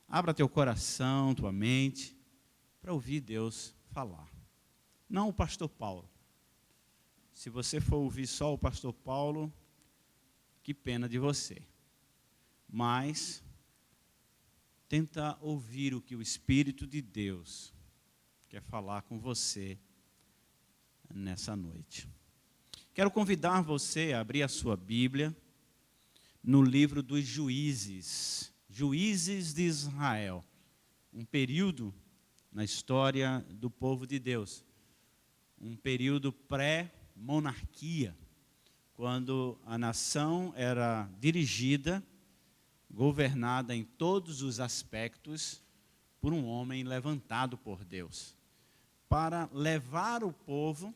abra teu coração, tua mente, para ouvir Deus falar. Não o pastor Paulo. Se você for ouvir só o pastor Paulo, que pena de você. Mas tenta ouvir o que o Espírito de Deus quer falar com você nessa noite. Quero convidar você a abrir a sua Bíblia no livro dos Juízes, Juízes de Israel, um período na história do povo de Deus, um período pré-monarquia, quando a nação era dirigida, governada em todos os aspectos por um homem levantado por Deus, para levar o povo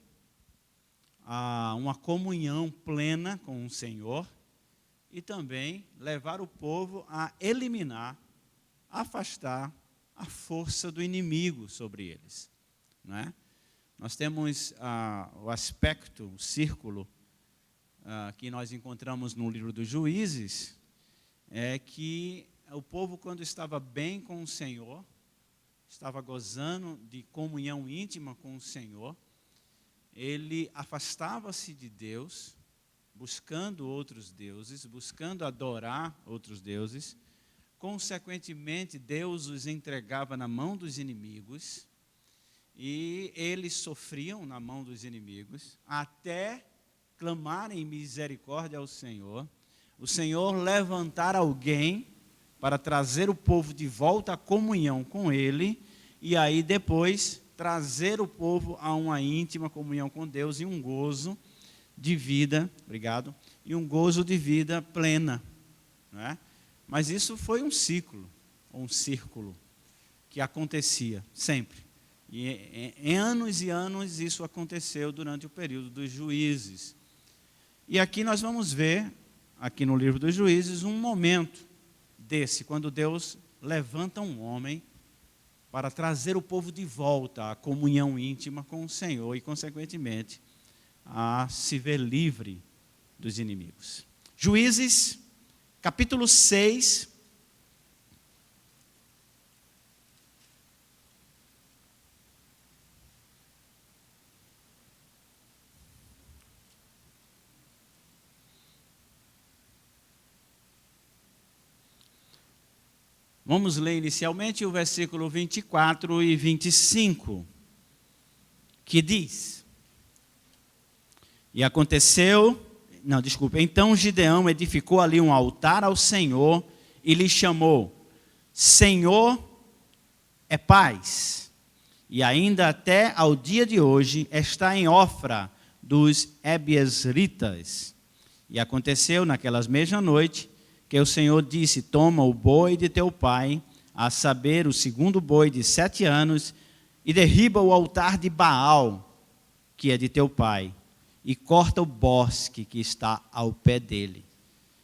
a uma comunhão plena com o Senhor e também levar o povo a eliminar, afastar a força do inimigo sobre eles. Não é? Nós temos o aspecto, o círculo, que nós encontramos no livro dos Juízes, é que o povo, quando estava bem com o Senhor, estava gozando de comunhão íntima com o Senhor, ele afastava-se de Deus, buscando outros deuses, buscando adorar outros deuses. Consequentemente, Deus os entregava na mão dos inimigos, e eles sofriam na mão dos inimigos, até clamarem misericórdia ao Senhor, o Senhor levantar alguém para trazer o povo de volta à comunhão com Ele, e aí depois trazer o povo a uma íntima comunhão com Deus e um gozo de vida, e um gozo de vida plena. Não é? Mas isso foi um ciclo, um círculo, que acontecia sempre. E em anos e anos isso aconteceu durante o período dos Juízes. E aqui nós vamos ver, aqui no livro dos Juízes, um momento desse, quando Deus levanta um homem para trazer o povo de volta à comunhão íntima com o Senhor e, consequentemente, a se ver livre dos inimigos. Juízes, capítulo 6. Vamos ler inicialmente o versículo 24 e 25, que diz: Então Gideão edificou ali um altar ao Senhor e lhe chamou: Senhor é paz. E ainda até ao dia de hoje está em Ofra dos Ebiezritas. E aconteceu naquelas mesma noite que o Senhor disse: toma o boi de teu pai, a saber, o segundo boi de 7 anos, e derriba o altar de Baal, que é de teu pai, e corta o bosque que está ao pé dele.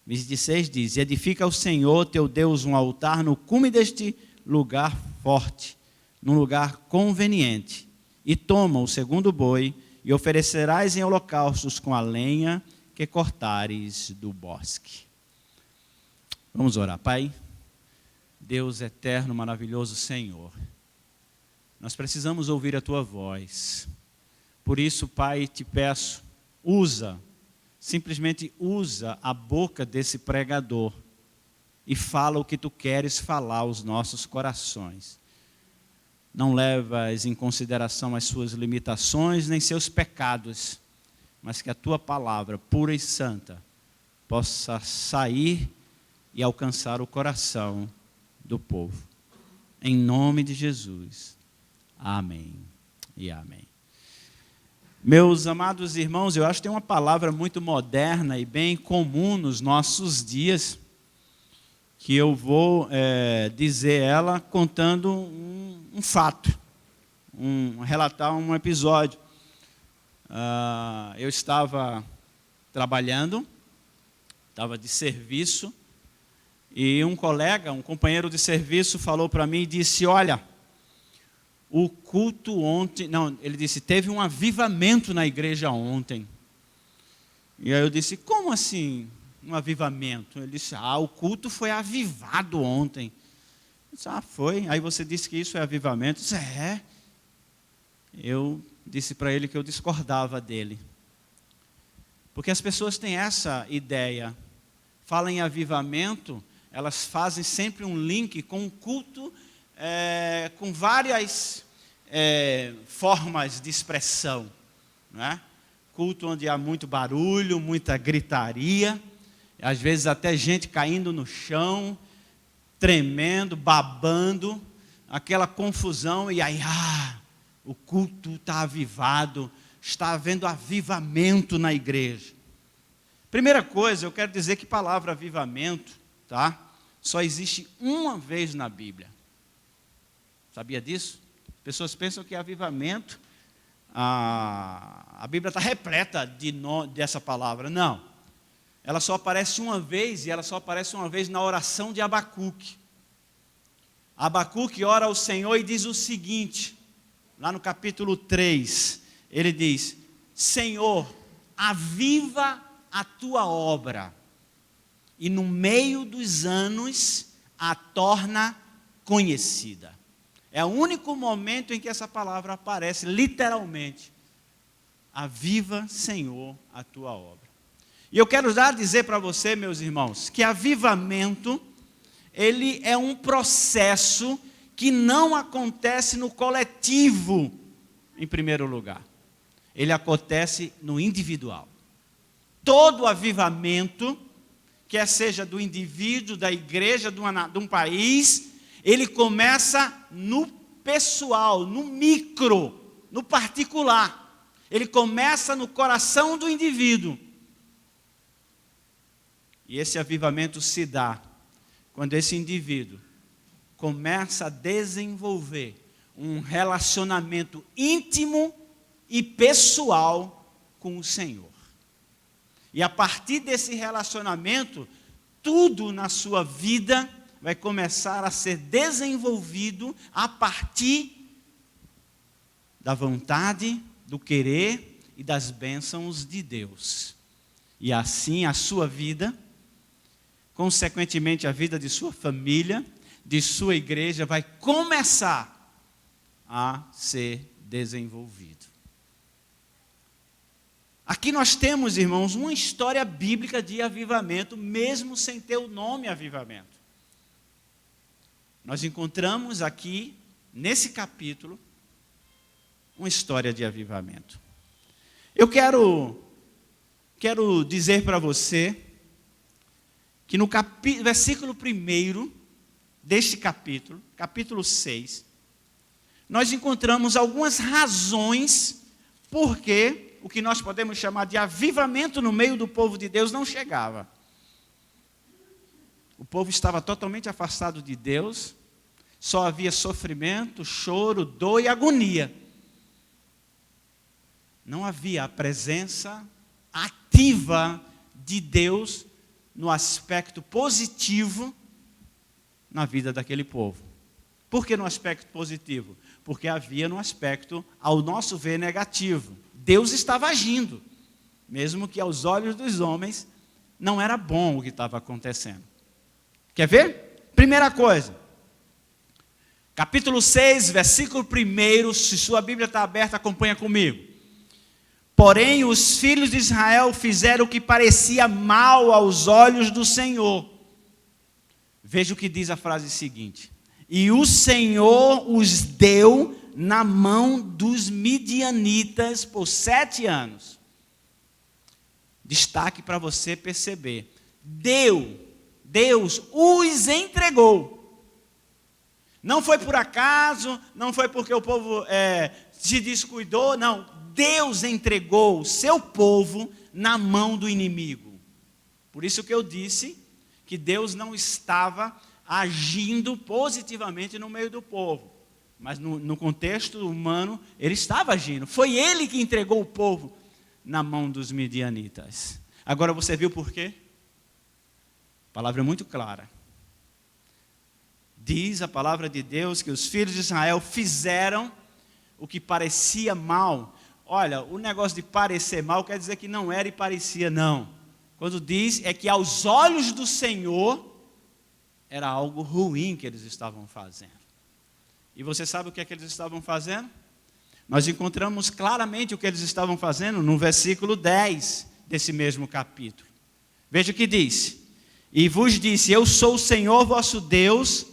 26 diz: edifica ao Senhor teu Deus um altar no cume deste lugar forte, num lugar conveniente, e toma o segundo boi, e oferecerás em holocaustos com a lenha que cortares do bosque. Vamos orar. Pai, Deus eterno, maravilhoso Senhor, nós precisamos ouvir a Tua voz. Por isso, Pai, te peço, simplesmente usa a boca desse pregador e fala o que Tu queres falar aos nossos corações. Não levas em consideração as suas limitações nem seus pecados, mas que a Tua palavra pura e santa possa sair e alcançar o coração do povo. Em nome de Jesus. Amém e amém. Meus amados irmãos, eu acho que tem uma palavra muito moderna e bem comum nos nossos dias, que eu vou dizer ela contando um fato, relatar um episódio. Eu estava trabalhando, estava de serviço, e um companheiro de serviço falou para mim e disse: olha, o culto ontem, ele disse, teve um avivamento na igreja ontem. E aí eu disse: como assim um avivamento? Ele disse: o culto foi avivado ontem. Eu Ah, foi. Aí você disse que isso é avivamento. Eu disse, é. Eu disse para ele que eu discordava dele. Porque as pessoas têm essa ideia. Falam em avivamento, elas fazem sempre um link com o culto, com várias formas de expressão. Não é? Culto onde há muito barulho, muita gritaria, às vezes até gente caindo no chão, tremendo, babando, aquela confusão, e aí, o culto está avivado, está havendo avivamento na igreja. Primeira coisa, eu quero dizer que a palavra avivamento, tá? Só existe uma vez na Bíblia. Sabia disso? Pessoas pensam que avivamento, a Bíblia está repleta dessa palavra. Não. Ela só aparece uma vez, e ela só aparece uma vez na oração de Abacuque. Abacuque ora ao Senhor e diz o seguinte, lá no capítulo 3, ele diz, Senhor, aviva a tua obra, e no meio dos anos a torna conhecida. É o único momento em que essa palavra aparece, literalmente. Aviva, Senhor, a tua obra. E eu quero já dizer para você, meus irmãos, que avivamento, ele é um processo que não acontece no coletivo, em primeiro lugar. Ele acontece no individual. Todo avivamento, quer seja do indivíduo, da igreja, de um país, ele começa no pessoal, no micro, no particular. Ele começa no coração do indivíduo. E esse avivamento se dá quando esse indivíduo começa a desenvolver um relacionamento íntimo e pessoal com o Senhor. E a partir desse relacionamento, tudo na sua vida vai começar a ser desenvolvido a partir da vontade, do querer e das bênçãos de Deus. E assim a sua vida, consequentemente a vida de sua família, de sua igreja, vai começar a ser desenvolvido. Aqui nós temos, irmãos, uma história bíblica de avivamento, mesmo sem ter o nome avivamento. Nós encontramos aqui, nesse capítulo, uma história de avivamento. Eu quero dizer para você que no versículo 1 deste capítulo, capítulo 6, nós encontramos algumas razões porque o que nós podemos chamar de avivamento no meio do povo de Deus não chegava. O povo estava totalmente afastado de Deus, só havia sofrimento, choro, dor e agonia. Não havia a presença ativa de Deus no aspecto positivo na vida daquele povo. Por que no aspecto positivo? Porque havia no aspecto, ao nosso ver, negativo. Deus estava agindo, mesmo que aos olhos dos homens não era bom o que estava acontecendo. Quer ver? Primeira coisa, capítulo 6, versículo 1, se sua Bíblia está aberta, acompanha comigo. Porém, os filhos de Israel fizeram o que parecia mal aos olhos do Senhor. Veja o que diz a frase seguinte. E o Senhor os deu na mão dos midianitas por 7 anos. Destaque para você perceber. Deus os entregou. Não foi por acaso, não foi porque o povo se descuidou, não. Deus entregou o seu povo na mão do inimigo. Por isso que eu disse que Deus não estava agindo positivamente no meio do povo. Mas no contexto humano, ele estava agindo. Foi ele que entregou o povo na mão dos midianitas. Agora você viu por quê? A palavra é muito clara. Diz a palavra de Deus que os filhos de Israel fizeram o que parecia mal. Olha, o negócio de parecer mal quer dizer que não era e parecia, não. Quando diz é que aos olhos do Senhor era algo ruim que eles estavam fazendo. E você sabe o que é que eles estavam fazendo? Nós encontramos claramente o que eles estavam fazendo no versículo 10 desse mesmo capítulo. Veja o que diz: e vos disse, eu sou o Senhor vosso Deus,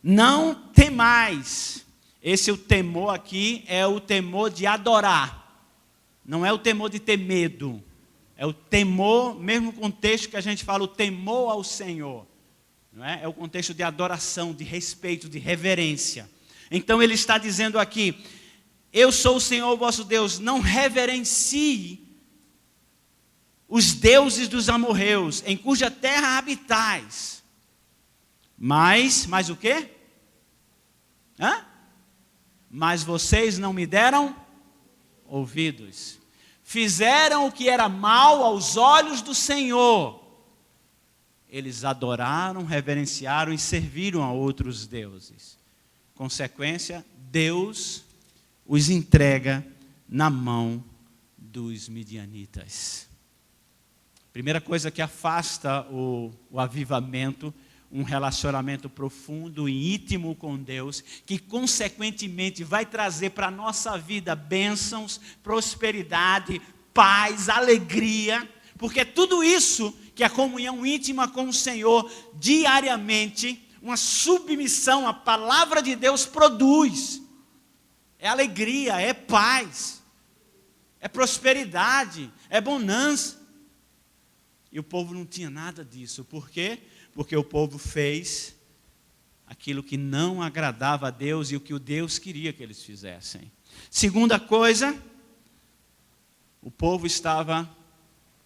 não temais. Esse o temor aqui é o temor de adorar, não é o temor de ter medo, é o temor, mesmo contexto que a gente fala, o temor ao Senhor, não é? É o contexto de adoração, de respeito, de reverência. Então ele está dizendo aqui, eu sou o Senhor vosso Deus, não reverencie os deuses dos amorreus, em cuja terra habitais. Mas o quê? Mas vocês não me deram ouvidos. Fizeram o que era mal aos olhos do Senhor. Eles adoraram, reverenciaram e serviram a outros deuses. Consequência, Deus os entrega na mão dos midianitas. Primeira coisa que afasta o avivamento, um relacionamento profundo e íntimo com Deus, que consequentemente vai trazer para a nossa vida bênçãos, prosperidade, paz, alegria, porque tudo isso que a comunhão íntima com o Senhor, diariamente, uma submissão à palavra de Deus produz. É alegria, é paz, é prosperidade, é bonança. E o povo não tinha nada disso. Por quê? Porque o povo fez aquilo que não agradava a Deus e o que o Deus queria que eles fizessem. Segunda coisa, o povo estava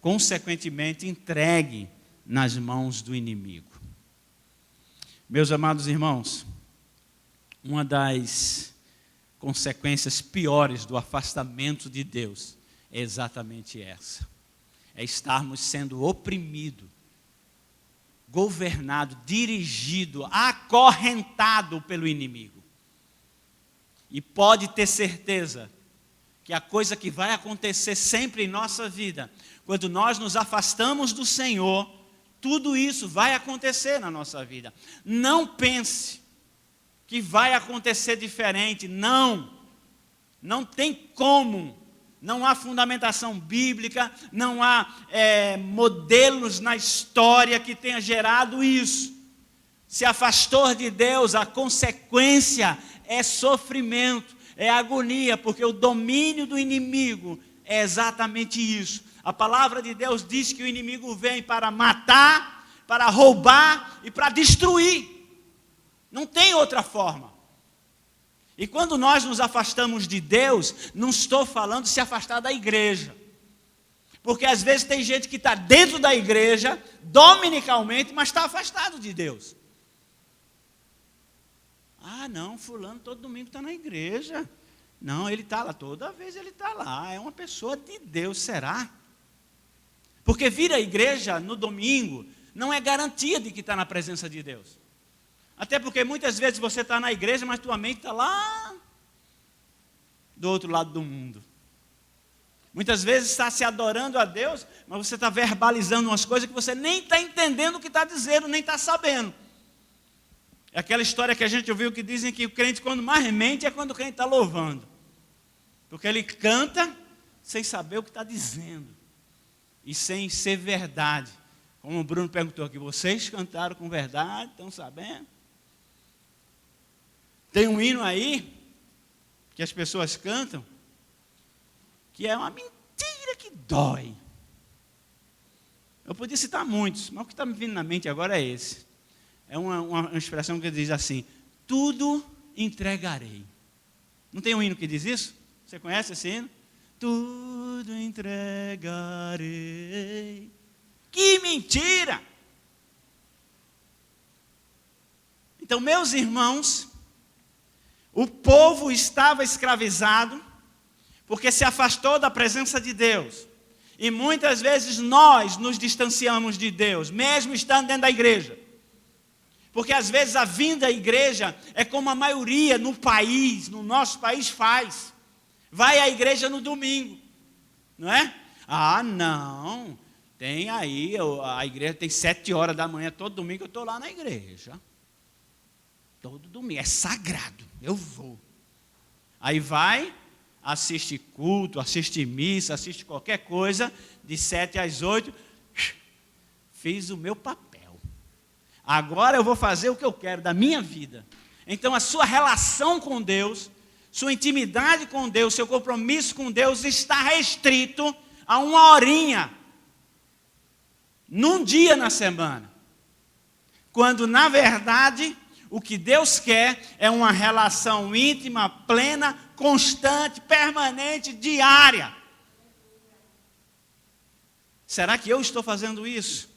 consequentemente entregue nas mãos do inimigo. Meus amados irmãos, uma das consequências piores do afastamento de Deus é exatamente essa. É estarmos sendo oprimidos, governado, dirigido, acorrentado pelo inimigo. E pode ter certeza que a coisa que vai acontecer sempre em nossa vida, quando nós nos afastamos do Senhor, tudo isso vai acontecer na nossa vida. Não pense que vai acontecer diferente, não tem como. Não há fundamentação bíblica, não há modelos na história que tenha gerado isso. Se afastou de Deus, a consequência é sofrimento, é agonia, porque o domínio do inimigo é exatamente isso. A palavra de Deus diz que o inimigo vem para matar, para roubar e para destruir. Não tem outra forma. E quando nós nos afastamos de Deus, não estou falando de se afastar da igreja. Porque às vezes tem gente que está dentro da igreja, dominicalmente, mas está afastado de Deus. Ah, não, fulano todo domingo está na igreja. Não, ele está lá, toda vez ele está lá. É uma pessoa de Deus, será? Porque vir à igreja no domingo não é garantia de que está na presença de Deus. Até porque muitas vezes você está na igreja, mas tua mente está lá do outro lado do mundo. Muitas vezes está se adorando a Deus, mas você está verbalizando umas coisas que você nem está entendendo o que está dizendo, nem está sabendo. É aquela história que a gente ouviu que dizem que o crente quando mais mente é quando o crente está louvando. Porque ele canta sem saber o que está dizendo. E sem ser verdade. Como o Bruno perguntou aqui, vocês cantaram com verdade, estão sabendo? Tem um hino aí, que as pessoas cantam, que é uma mentira que dói. Eu podia citar muitos, mas o que está me vindo na mente agora é esse. É uma expressão que diz assim, tudo entregarei. Não tem um hino que diz isso? Você conhece esse hino? Tudo entregarei. Que mentira! Então, meus irmãos, o povo estava escravizado, porque se afastou da presença de Deus. E muitas vezes nós nos distanciamos de Deus, mesmo estando dentro da igreja. Porque às vezes a vinda à igreja é como a maioria no país, no nosso país faz. Vai à igreja no domingo, não é? Ah, não, tem aí, a igreja tem 7 horas da manhã, todo domingo eu estou lá na igreja. todo domingo, é sagrado, eu vou. Aí vai, assiste culto, assiste missa, assiste qualquer coisa, de 7 às 8, fiz o meu papel. Agora eu vou fazer o que eu quero da minha vida. Então a sua relação com Deus, sua intimidade com Deus, seu compromisso com Deus está restrito a 1 horinha, num dia na semana. Quando na verdade o que Deus quer é uma relação íntima, plena, constante, permanente, diária. Será que eu estou fazendo isso?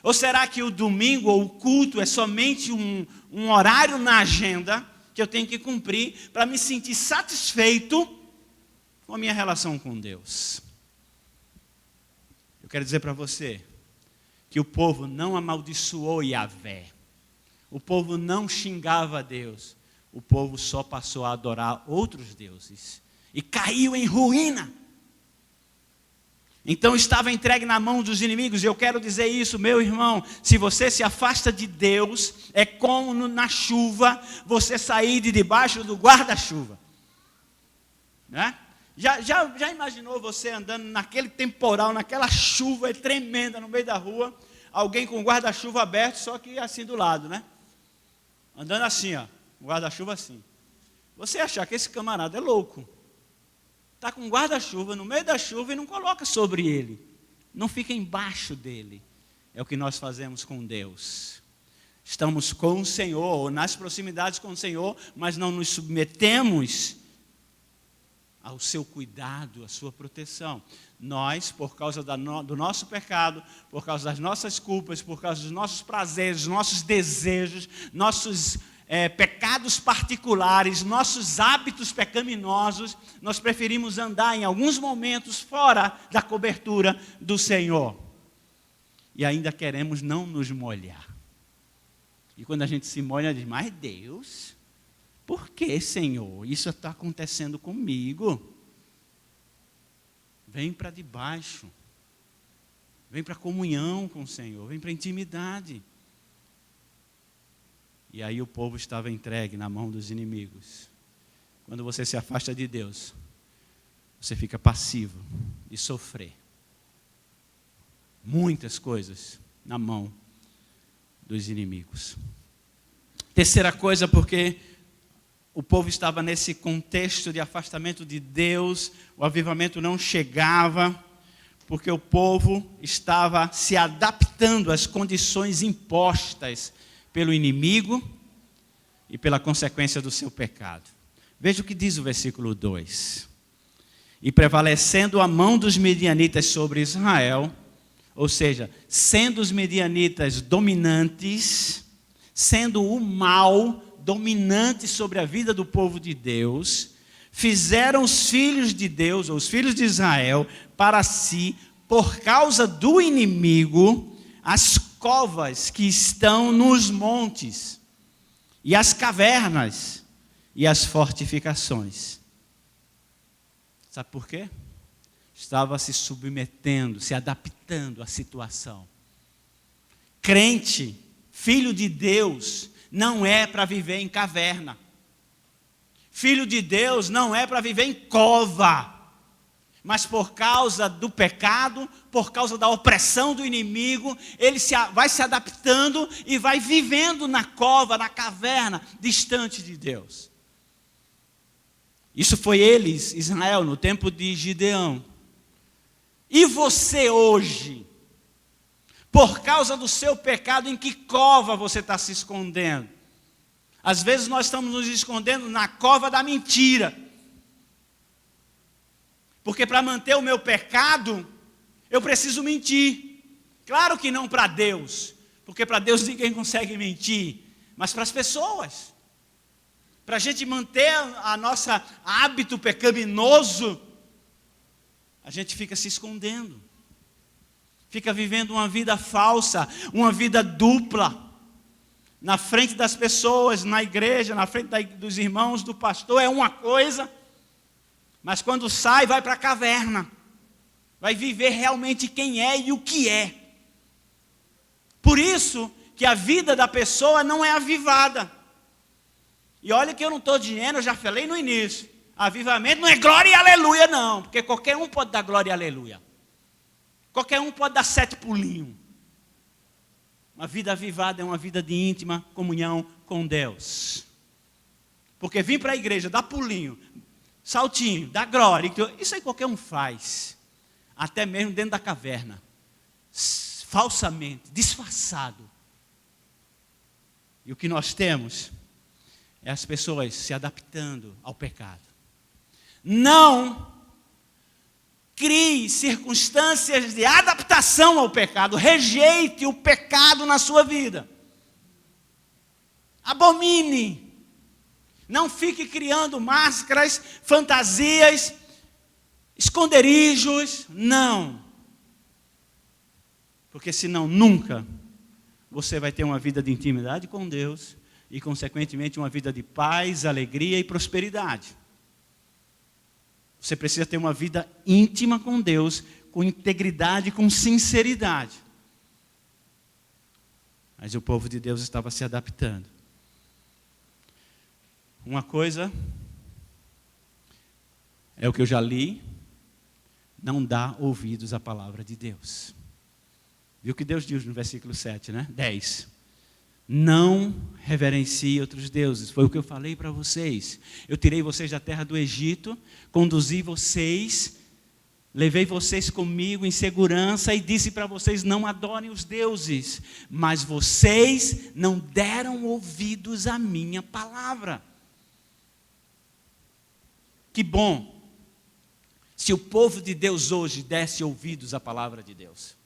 Ou será que o domingo ou o culto é somente um horário na agenda que eu tenho que cumprir para me sentir satisfeito com a minha relação com Deus? Eu quero dizer para você que o povo não amaldiçoou Yahvé. O povo não xingava a Deus. O povo só passou a adorar outros deuses. E caiu em ruína. Então estava entregue na mão dos inimigos. E eu quero dizer isso, meu irmão. Se você se afasta de Deus, é como na chuva, você sair de debaixo do guarda-chuva. Né? Já imaginou você andando naquele temporal, naquela chuva tremenda no meio da rua, alguém com o guarda-chuva aberto, só que assim do lado, né? Andando assim, ó, o guarda-chuva assim. Você achar que esse camarada é louco. Está com um guarda-chuva no meio da chuva e não coloca sobre ele. Não fica embaixo dele. É o que nós fazemos com Deus. Estamos com o Senhor, ou nas proximidades com o Senhor, mas não nos submetemos ao seu cuidado, à sua proteção. Nós, por causa do nosso pecado, por causa das nossas culpas, por causa dos nossos prazeres, nossos desejos, nossos pecados particulares, nossos hábitos pecaminosos, nós preferimos andar em alguns momentos fora da cobertura do Senhor. E ainda queremos não nos molhar. E quando a gente se molha, diz, mas Deus, por que, Senhor? Isso está acontecendo comigo. Vem para debaixo. Vem para a comunhão com o Senhor. Vem para a intimidade. E aí o povo estava entregue na mão dos inimigos. Quando você se afasta de Deus, você fica passivo de sofrer. Muitas coisas na mão dos inimigos. Terceira coisa, porque o povo estava nesse contexto de afastamento de Deus, o avivamento não chegava, porque o povo estava se adaptando às condições impostas pelo inimigo e pela consequência do seu pecado. Veja o que diz o versículo 2. E prevalecendo a mão dos medianitas sobre Israel, ou seja, sendo os medianitas dominantes, sendo o mal dominante sobre a vida do povo de Deus, fizeram os filhos de Deus, ou os filhos de Israel, para si, por causa do inimigo, as covas que estão nos montes, e as cavernas, e as fortificações. Sabe por quê? Estava se submetendo, se adaptando à situação. Crente, filho de Deus, não é para viver em caverna. Filho de Deus não é para viver em cova. Mas por causa do pecado, por causa da opressão do inimigo, ele vai se adaptando e vai vivendo na cova, na caverna, distante de Deus. Isso foi eles, Israel, no tempo de Gideão. E você hoje, por causa do seu pecado, em que cova você está se escondendo? Às vezes nós estamos nos escondendo na cova da mentira. Porque para manter o meu pecado, eu preciso mentir. Claro que não para Deus, porque para Deus ninguém consegue mentir, mas para as pessoas. Para a gente manter a nosso hábito pecaminoso, a gente fica se escondendo. Fica vivendo uma vida falsa, uma vida dupla. Na frente das pessoas, na igreja, na frente dos irmãos, do pastor, é uma coisa. Mas quando sai, vai para a caverna. Vai viver realmente quem é e o que é. Por isso que a vida da pessoa não é avivada. E olha que eu não estou dizendo, eu já falei no início, avivamento não é glória e aleluia não, porque qualquer um pode dar glória e aleluia. Qualquer um pode dar 7 pulinhos. Uma vida avivada é uma vida de íntima comunhão com Deus. Porque vir para a igreja, dar pulinho, saltinho, dar glória, isso aí qualquer um faz. Até mesmo dentro da caverna. Falsamente, disfarçado. E o que nós temos é as pessoas se adaptando ao pecado. Não crie circunstâncias de adaptação ao pecado. Rejeite o pecado na sua vida. Abomine. Não fique criando máscaras, fantasias, esconderijos. Não. Porque senão nunca você vai ter uma vida de intimidade com Deus e, consequentemente, uma vida de paz, alegria e prosperidade. Você precisa ter uma vida íntima com Deus, com integridade, com sinceridade. Mas o povo de Deus estava se adaptando. Uma coisa é o que eu já li: não dá ouvidos à palavra de Deus. Viu o que Deus diz no versículo 7, né? 10. Não reverencie outros deuses. Foi o que eu falei para vocês. Eu tirei vocês da terra do Egito, conduzi vocês, levei vocês comigo em segurança e disse para vocês: não adorem os deuses. Mas vocês não deram ouvidos à minha palavra. Que bom se o povo de Deus hoje desse ouvidos à palavra de Deus.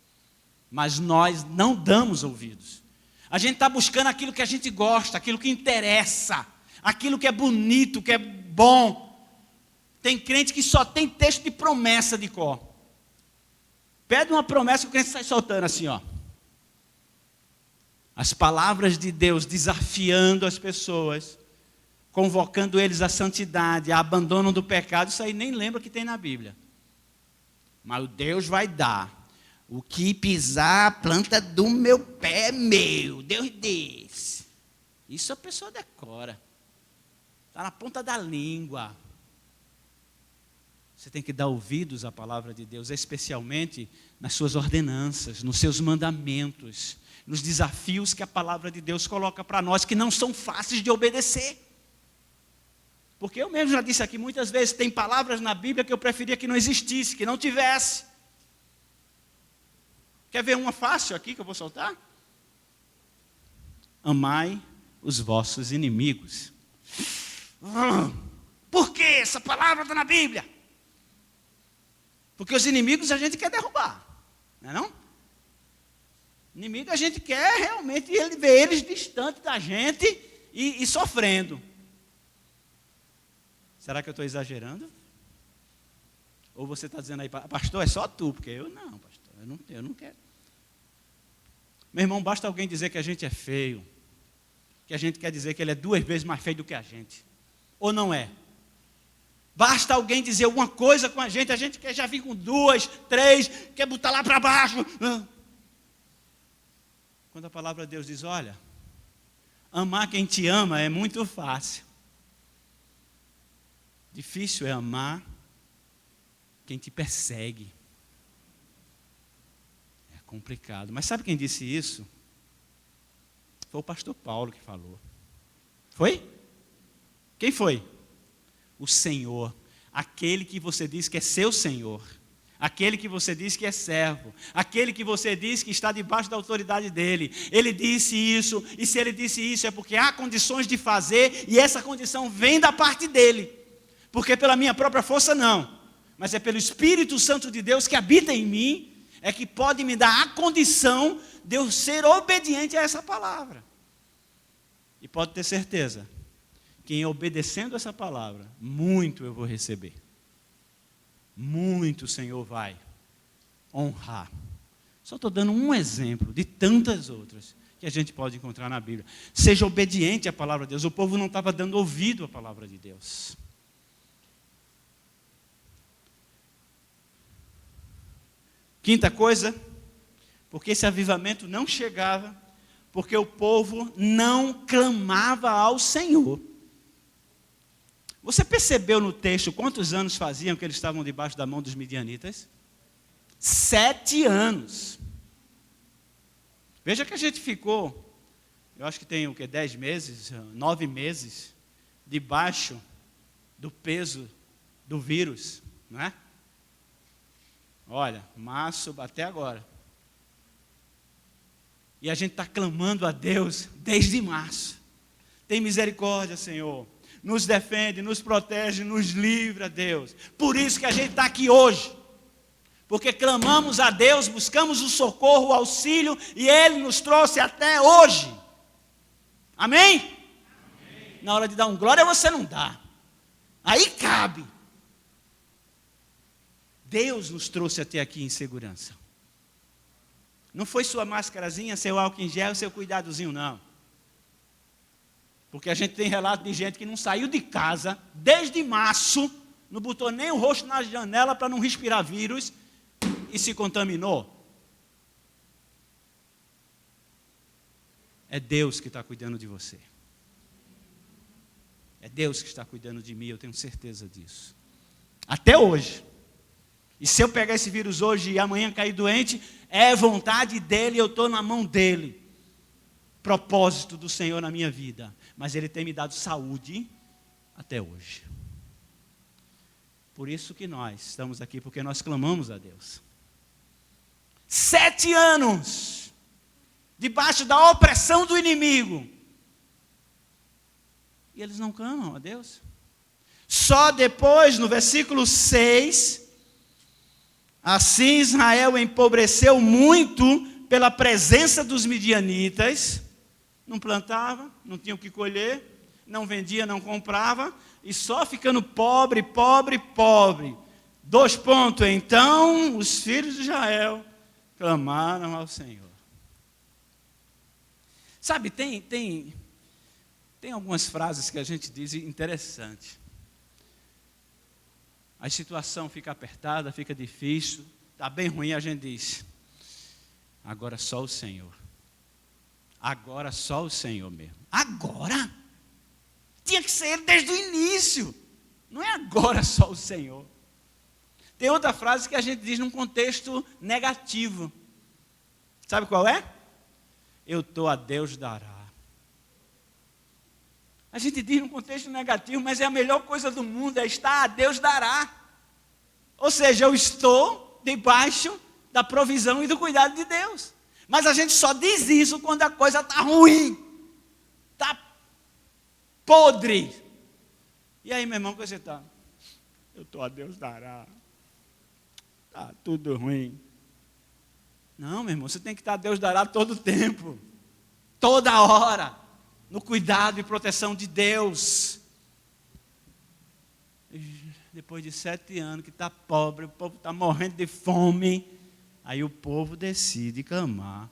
Mas nós não damos ouvidos. A gente está buscando aquilo que a gente gosta, aquilo que interessa, aquilo que é bonito, que é bom. Tem crente que só tem texto de promessa de cor. Pede uma promessa que o crente sai soltando assim, ó. As palavras de Deus desafiando as pessoas, convocando eles à santidade, a abandono do pecado, isso aí nem lembra que tem na Bíblia. Mas o Deus vai dar. O que pisar a planta do meu pé é meu, Deus disse. Isso a pessoa decora. Está na ponta da língua. Você tem que dar ouvidos à palavra de Deus, especialmente nas suas ordenanças, nos seus mandamentos, nos desafios que a palavra de Deus coloca para nós, que não são fáceis de obedecer. Porque eu mesmo já disse aqui muitas vezes, tem palavras na Bíblia que eu preferia que não existisse, que não tivesse. Quer ver uma fácil aqui que eu vou soltar? Amai os vossos inimigos. Por que essa palavra está na Bíblia? Porque os inimigos a gente quer derrubar, não é não? Inimigo a gente quer realmente ver eles distantes da gente e sofrendo. Será que eu estou exagerando? Ou você está dizendo aí, pastor, é só tu, porque eu não, pastor. Eu não quero. Meu irmão, basta alguém dizer que a gente é feio, que a gente quer dizer que ele é 2 vezes mais feio do que a gente. Ou não é? Basta alguém dizer alguma coisa com a gente quer já vir com 2, 3, quer botar lá para baixo. Quando a palavra de Deus diz, olha, amar quem te ama é muito fácil. Difícil é amar quem te persegue. Complicado. Mas sabe quem disse isso? Foi o pastor Paulo que falou. Foi? Quem foi? O Senhor. Aquele que você diz que é seu Senhor. Aquele que você diz que é servo. Aquele que você diz que está debaixo da autoridade dele. Ele disse isso. E se ele disse isso é porque há condições de fazer. E essa condição vem da parte dele. Porque pela minha própria força não. Mas é pelo Espírito Santo de Deus que habita em mim. É que pode me dar a condição de eu ser obediente a essa palavra. E pode ter certeza, que em obedecendo essa palavra, muito eu vou receber. Muito o Senhor vai honrar. Só estou dando um exemplo de tantas outras que a gente pode encontrar na Bíblia. Seja obediente à palavra de Deus. O povo não estava dando ouvido à palavra de Deus. Quinta coisa, porque esse avivamento não chegava, porque o povo não clamava ao Senhor. Você percebeu no texto quantos anos faziam que eles estavam debaixo da mão dos midianitas? 7 anos. Veja que a gente ficou, eu acho que tem o quê? 10 meses, 9 meses, debaixo do peso do vírus, não é? Olha, março até agora. E a gente está clamando a Deus desde março. Tem misericórdia, Senhor. Nos defende, nos protege, nos livra, Deus. Por isso que a gente está aqui hoje. Porque clamamos a Deus, buscamos o socorro, o auxílio, e Ele nos trouxe até hoje. Amém? Amém. Na hora de dar um glória, você não dá. Aí cabe. Deus nos trouxe até aqui em segurança. Não foi sua máscarazinha, seu álcool em gel, seu cuidadozinho, não. Porque a gente tem relato de gente que não saiu de casa desde março, não botou nem o rosto na janela para não respirar vírus e se contaminou. É Deus que está cuidando de você. É Deus que está cuidando de mim, eu tenho certeza disso. Até hoje. E se eu pegar esse vírus hoje e amanhã cair doente, é vontade dele, eu estou na mão dele. Propósito do Senhor na minha vida. Mas Ele tem me dado saúde até hoje. Por isso que nós estamos aqui, porque nós clamamos a Deus. 7 anos, debaixo da opressão do inimigo. E eles não clamam a Deus. Só depois, no versículo 6, assim Israel empobreceu muito pela presença dos midianitas. Não plantava, não tinha o que colher, não vendia, não comprava, e só ficando pobre, pobre, pobre. 2 pontos. Então, os filhos de Israel clamaram ao Senhor. Sabe, tem algumas frases que a gente diz interessante. A situação fica apertada, fica difícil, está bem ruim, a gente diz, agora só o Senhor. Agora só o Senhor mesmo. Agora? Tinha que ser Ele desde o início. Não é agora só o Senhor. Tem outra frase que a gente diz num contexto negativo. Sabe qual é? Eu estou a Deus dará. A gente diz num contexto negativo, mas é a melhor coisa do mundo, é estar a Deus dará. Ou seja, eu estou debaixo da provisão e do cuidado de Deus. Mas a gente só diz isso quando a coisa está ruim, está podre. E aí, meu irmão, como você está? Eu estou a Deus dará. Está tudo ruim. Não, meu irmão, você tem que estar a Deus dará todo o tempo, toda hora, no cuidado e proteção de Deus. Depois de 7 anos que está pobre, o povo está morrendo de fome. Aí o povo decide clamar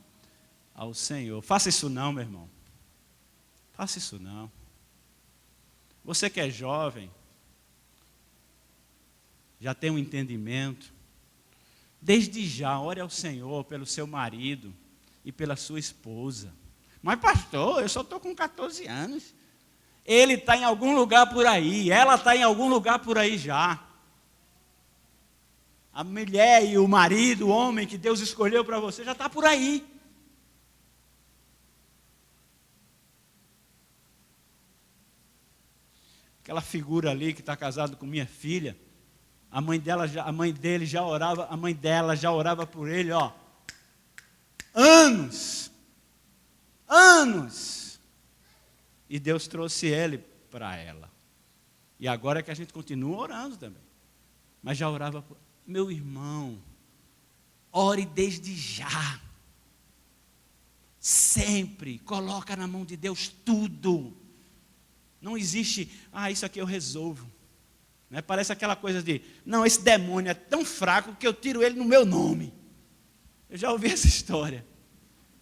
ao Senhor. Faça isso não, meu irmão. Faça isso não. Você que é jovem, já tem um entendimento. Desde já, ore ao Senhor pelo seu marido e pela sua esposa. Mas pastor, eu só estou com 14 anos. Ele está em algum lugar por aí, ela está em algum lugar por aí já. A mulher e o marido, o homem que Deus escolheu para você, já está por aí. Aquela figura ali que está casado com minha filha, a mãe dela já orava por ele, ó. Anos. E Deus trouxe ele para ela. E agora é que a gente continua orando também. Mas já orava por... Meu irmão, ore desde já. Sempre coloca na mão de Deus tudo. Não existe, isso aqui eu resolvo. Né? Parece aquela coisa de, não, esse demônio é tão fraco que eu tiro ele no meu nome. Eu já ouvi essa história.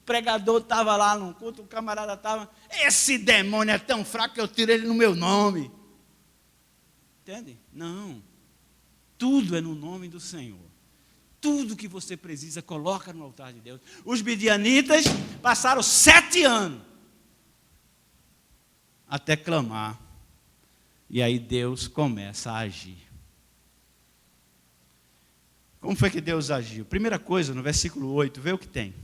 O pregador estava lá num culto, o camarada estava, esse demônio é tão fraco que eu tiro ele no meu nome. Entende? Não. Tudo é no nome do Senhor. Tudo que você precisa, coloca no altar de Deus. Os midianitas passaram 7 anos até clamar E aí Deus começa a agir. Como foi que Deus agiu? Primeira coisa, no versículo 8, vê o que tem.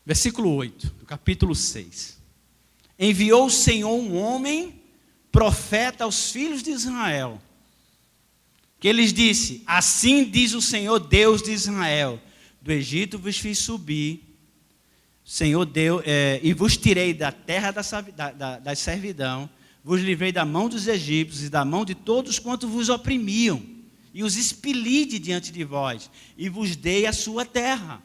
Versículo 8, do capítulo 6. Enviou o Senhor um homem, profeta aos filhos de Israel, que eles disse: assim diz o Senhor Deus de Israel, do Egito vos fiz subir, Senhor Deus, e vos tirei da terra da servidão, vos livrei da mão dos egípcios e da mão de todos quantos vos oprimiam, e os expeli de diante de vós, e vos dei a sua terra.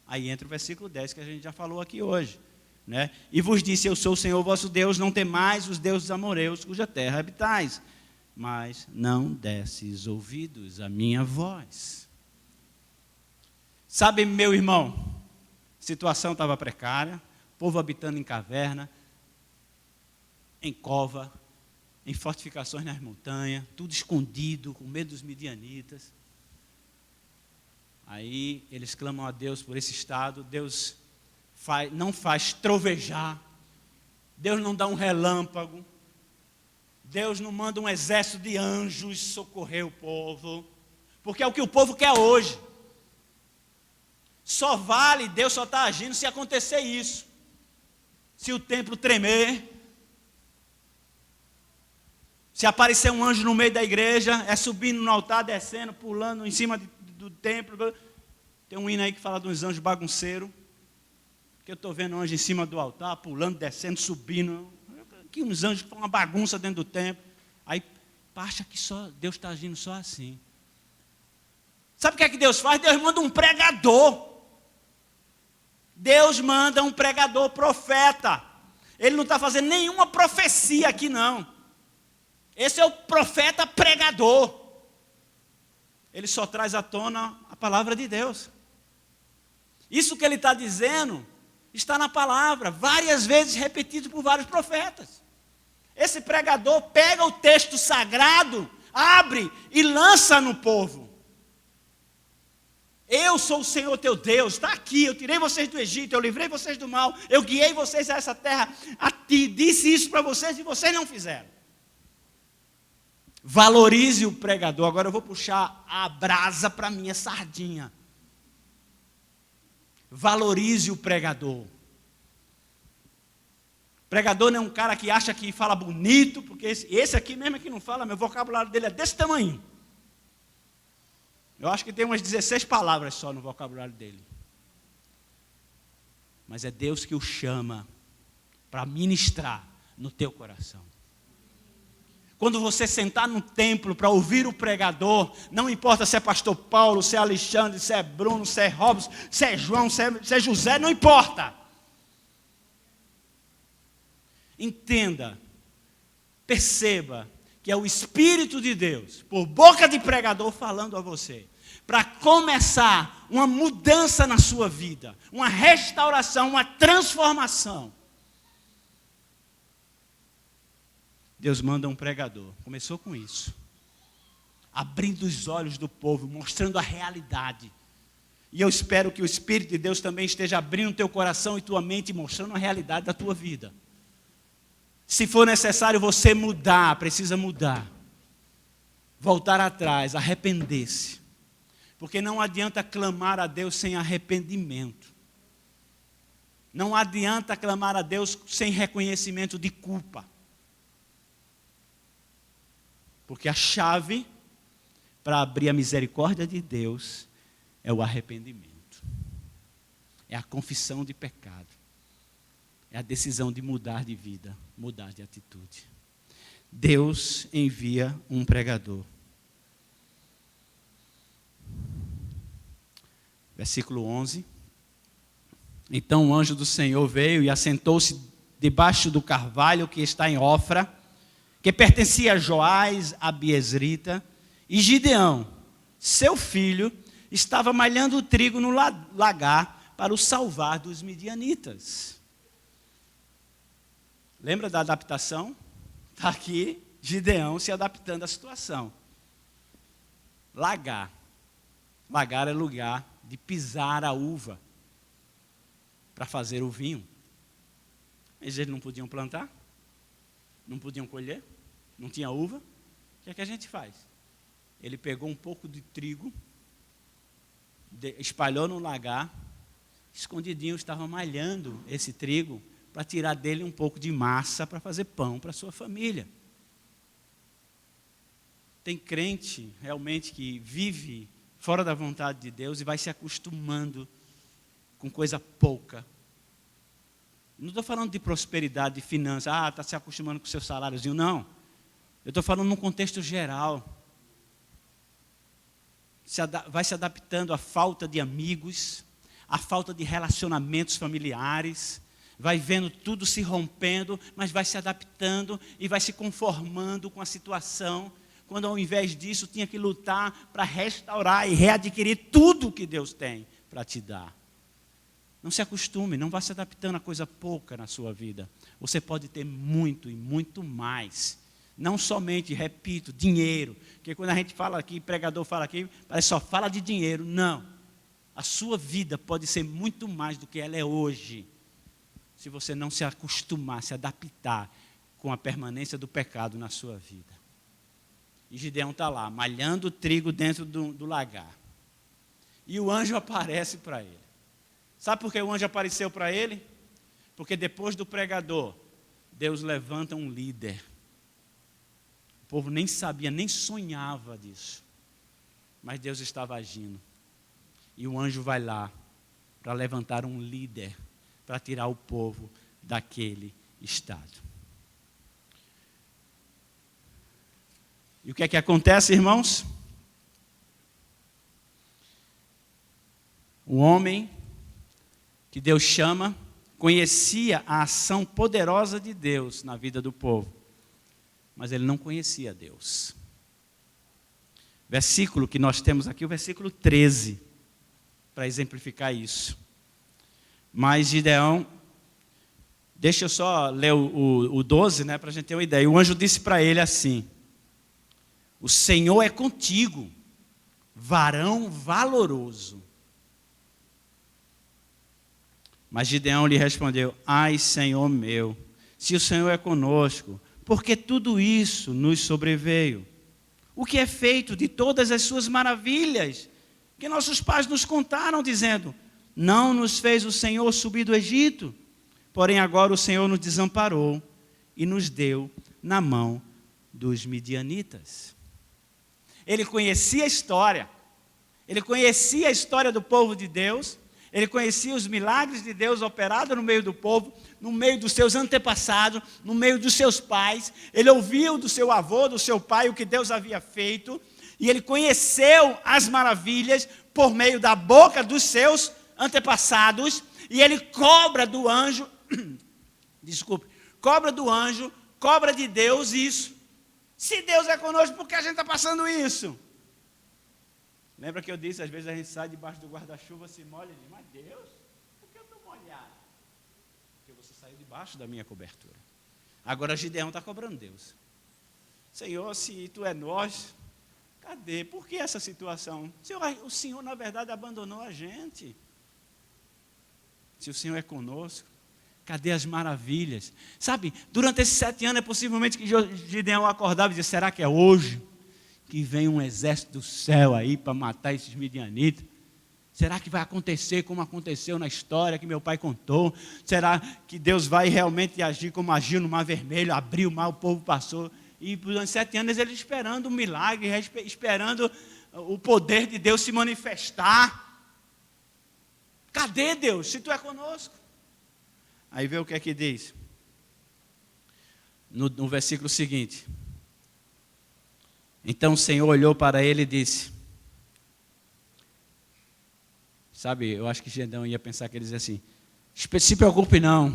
Aí entra o versículo 10 que a gente já falou aqui hoje, né? E vos disse: eu sou o Senhor vosso Deus, não temais os deuses amoreus, cuja terra habitais, mas não desses ouvidos à minha voz. Sabe, meu irmão, a situação estava precária, povo habitando em caverna, em cova, em fortificações nas montanhas, tudo escondido, com medo dos midianitas. Aí eles clamam a Deus por esse estado. Deus não faz trovejar, Deus não dá um relâmpago, Deus não manda um exército de anjos socorrer o povo, porque é o que o povo quer hoje. Só vale, Deus só está agindo se acontecer isso. Se o templo tremer, se aparecer um anjo no meio da igreja, é subindo no altar, descendo, pulando em cima do templo. Tem um hino aí que fala dos anjos bagunceiros, que eu estou vendo um anjo em cima do altar, pulando, descendo, subindo. Aqui uns anjos que fazem uma bagunça dentro do templo. Aí acha que só Deus está agindo só assim. Sabe o que é que Deus faz? Deus manda um pregador. Deus manda um pregador, profeta. Ele não está fazendo nenhuma profecia aqui não. Esse é o profeta pregador. Ele só traz à tona a palavra de Deus. Isso que ele está dizendo está na palavra, várias vezes repetido por vários profetas. Esse pregador pega o texto sagrado, abre e lança no povo. Eu sou o Senhor teu Deus, está aqui, eu tirei vocês do Egito, eu livrei vocês do mal, eu guiei vocês a essa terra, disse isso para vocês e vocês não fizeram. Valorize o pregador. Agora eu vou puxar a brasa para a minha sardinha. Valorize o pregador. O pregador não é um cara que acha que fala bonito, porque esse aqui mesmo que não fala, meu vocabulário dele é desse tamanho. Eu acho que tem umas 16 palavras só no vocabulário dele. Mas é Deus que o chama para ministrar no teu coração. Quando você sentar no templo para ouvir o pregador, não importa se é pastor Paulo, se é Alexandre, se é Bruno, se é Robson, se é João, se é José, não importa. Entenda, perceba que é o Espírito de Deus, por boca de pregador, falando a você, para começar uma mudança na sua vida, uma restauração, uma transformação. Deus manda um pregador. Começou com isso. Abrindo os olhos do povo, mostrando a realidade. E eu espero que o Espírito de Deus também esteja abrindo teu coração e tua mente, mostrando a realidade da tua vida. Se for necessário você mudar, precisa mudar. Voltar atrás, arrepender-se. Porque não adianta clamar a Deus sem arrependimento. Não adianta clamar a Deus sem reconhecimento de culpa. Porque a chave para abrir a misericórdia de Deus é o arrependimento. É a confissão de pecado. É a decisão de mudar de vida, mudar de atitude. Deus envia um pregador. Versículo 11. Então o anjo do Senhor veio e assentou-se debaixo do carvalho que está em Ofra, que pertencia a Joás, a Abiesrita, e Gideão, seu filho, estava malhando o trigo no lagar para o salvar dos midianitas. Lembra da adaptação? Está aqui Gideão se adaptando à situação. Lagar. Lagar é lugar de pisar a uva para fazer o vinho. Mas eles não podiam plantar. não podiam colher, não tinha uva. O que a gente faz? Ele pegou um pouco de trigo, espalhou no lagar, escondidinho estava malhando esse trigo para tirar dele um pouco de massa para fazer pão para a sua família. Tem crente realmente que vive fora da vontade de Deus e vai se acostumando com coisa pouca. Não estou falando de prosperidade, de finanças, está se acostumando com o seu saláriozinho, não. Eu estou falando num contexto geral. Vai se adaptando à falta de amigos, à falta de relacionamentos familiares, vai vendo tudo se rompendo, mas vai se adaptando e vai se conformando com a situação, quando ao invés disso tinha que lutar para restaurar e readquirir tudo que Deus tem para te dar. Não se acostume, não vá se adaptando a coisa pouca na sua vida. Você pode ter muito e muito mais. Não somente, repito, dinheiro. Porque quando a gente fala aqui, pregador fala aqui, parece só fala de dinheiro. Não. A sua vida pode ser muito mais do que ela é hoje, se você não se acostumar, se adaptar com a permanência do pecado na sua vida. E Gideão está lá, malhando o trigo dentro do lagar. E o anjo aparece para ele. Sabe por que o anjo apareceu para ele? Porque depois do pregador, Deus levanta um líder. O povo nem sabia, nem sonhava disso. Mas Deus estava agindo. E o anjo vai lá para levantar um líder, para tirar o povo daquele estado. E o que é que acontece, irmãos? O homem que Deus chama conhecia a ação poderosa de Deus na vida do povo, mas ele não conhecia Deus. Versículo que nós temos aqui, o versículo 13, para exemplificar isso. Mas Gideão, deixa eu só ler o 12, para a gente ter uma ideia. O anjo disse para ele assim: o Senhor é contigo, varão valoroso. Mas Gideão lhe respondeu: ai, Senhor meu, se o Senhor é conosco, porque tudo isso nos sobreveio? O que é feito de todas as suas maravilhas que nossos pais nos contaram, dizendo: não nos fez o Senhor subir do Egito? Porém agora o Senhor nos desamparou e nos deu na mão dos midianitas. Ele conhecia a história. Ele conhecia a história do povo de Deus. Ele conhecia os milagres de Deus operados no meio do povo, no meio dos seus antepassados, no meio dos seus pais. Ele ouviu do seu avô, do seu pai, o que Deus havia feito. E ele conheceu as maravilhas por meio da boca dos seus antepassados. E ele cobra do anjo, cobra de Deus isso. Se Deus é conosco, por que a gente está passando isso? Lembra que eu disse, às vezes a gente sai debaixo do guarda-chuva, se molha e diz: mas Deus, por que eu estou molhado? Porque você saiu debaixo da minha cobertura. Agora Gideão está cobrando Deus. Senhor, se tu é nós, cadê? Por que essa situação? O Senhor, na verdade, abandonou a gente. Se o Senhor é conosco, cadê as maravilhas? Sabe, durante esses 7 anos, é possivelmente que Gideão acordava e dizia: será que é hoje que vem um exército do céu aí para matar esses midianitas? Será que vai acontecer como aconteceu na história que meu pai contou? Será que Deus vai realmente agir como agiu no Mar Vermelho, abriu o mar, o povo passou? E durante 7 anos ele esperando um milagre, esperando o poder de Deus se manifestar. Cadê Deus, se tu é conosco? Aí vê o que é que diz. No versículo seguinte. Então o Senhor olhou para ele e disse... Sabe, eu acho que Gideão ia pensar que ele dizia assim: se preocupe não.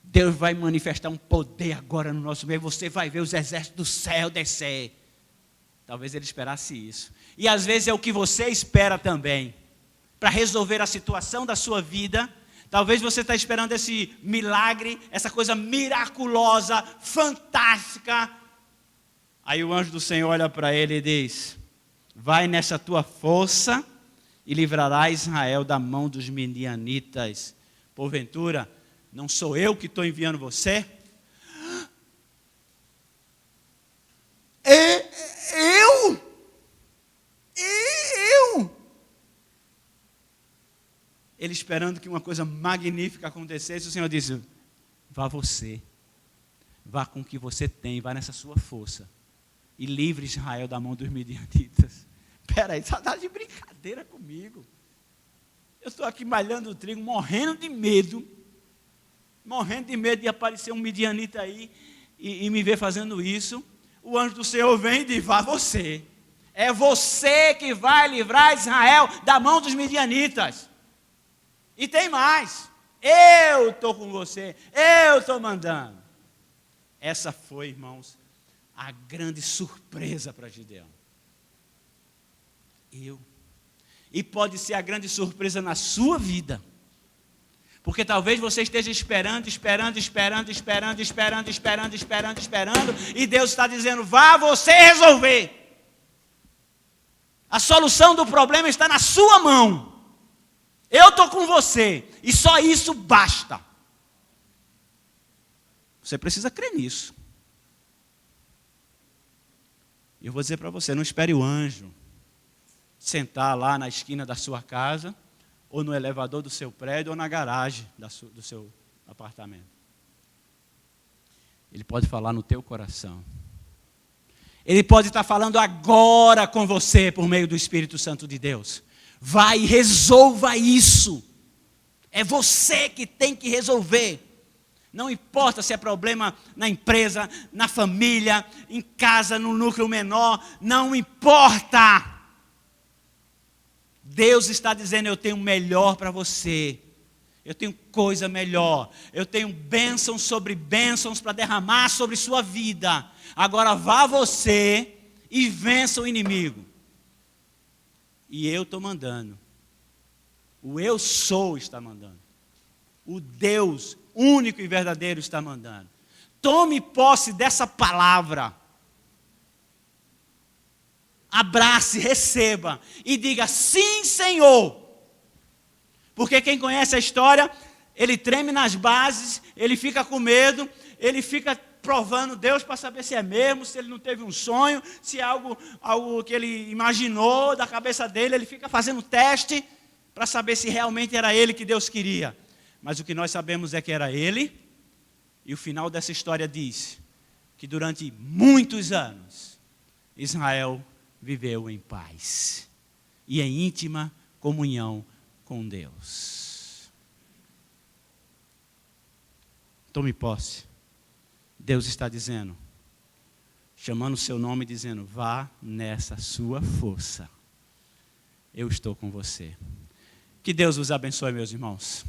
Deus vai manifestar um poder agora no nosso meio. Você vai ver os exércitos do céu descer. Talvez ele esperasse isso. E às vezes é o que você espera também. Para resolver a situação da sua vida. Talvez você está esperando esse milagre, essa coisa miraculosa, fantástica. Aí o anjo do Senhor olha para ele e diz: vai nessa tua força e livrará Israel da mão dos midianitas. Porventura, não sou eu que estou enviando você? ele esperando que uma coisa magnífica acontecesse, o Senhor disse: vá você, vá com o que você tem, vá nessa sua força, e livre Israel da mão dos midianitas. Espera aí, você está de brincadeira comigo? Eu estou aqui malhando o trigo, morrendo de medo de aparecer um midianita aí e me ver fazendo isso. O anjo do Senhor vem e diz: vá você, é você que vai livrar Israel da mão dos midianitas. E tem mais, eu estou com você, eu estou mandando. Essa foi, irmãos, a grande surpresa para Gideão. E pode ser a grande surpresa na sua vida. Porque talvez você esteja esperando, e Deus está dizendo: vá você resolver. A solução do problema está na sua mão. Eu estou com você, e só isso basta. Você precisa crer nisso. E eu vou dizer para você: não espere o anjo sentar lá na esquina da sua casa, ou no elevador do seu prédio, ou na garagem do seu apartamento. Ele pode falar no teu coração. Ele pode estar falando agora com você, por meio do Espírito Santo de Deus. Vai e resolva isso. É você que tem que resolver. Não importa se é problema na empresa, na família, em casa, no núcleo menor, não importa. Deus está dizendo: eu tenho melhor para você. Eu tenho coisa melhor. Eu tenho bênçãos sobre bênçãos para derramar sobre sua vida. Agora vá você e vença o inimigo. E eu estou mandando. O eu sou está mandando. O Deus único e verdadeiro está mandando. Tome posse dessa palavra. Abrace, receba e diga: sim, Senhor. Porque quem conhece a história, ele treme nas bases, ele fica com medo, ele fica provando Deus para saber se é mesmo, se ele não teve um sonho, se é algo que ele imaginou da cabeça dele. Ele fica fazendo teste para saber se realmente era ele que Deus queria. Mas o que nós sabemos é que era ele. E o final dessa história diz que durante muitos anos Israel viveu em paz e em íntima comunhão com Deus. Tome posse. Deus está dizendo, chamando o seu nome, dizendo: vá nessa sua força. Eu estou com você. Que Deus os abençoe, meus irmãos.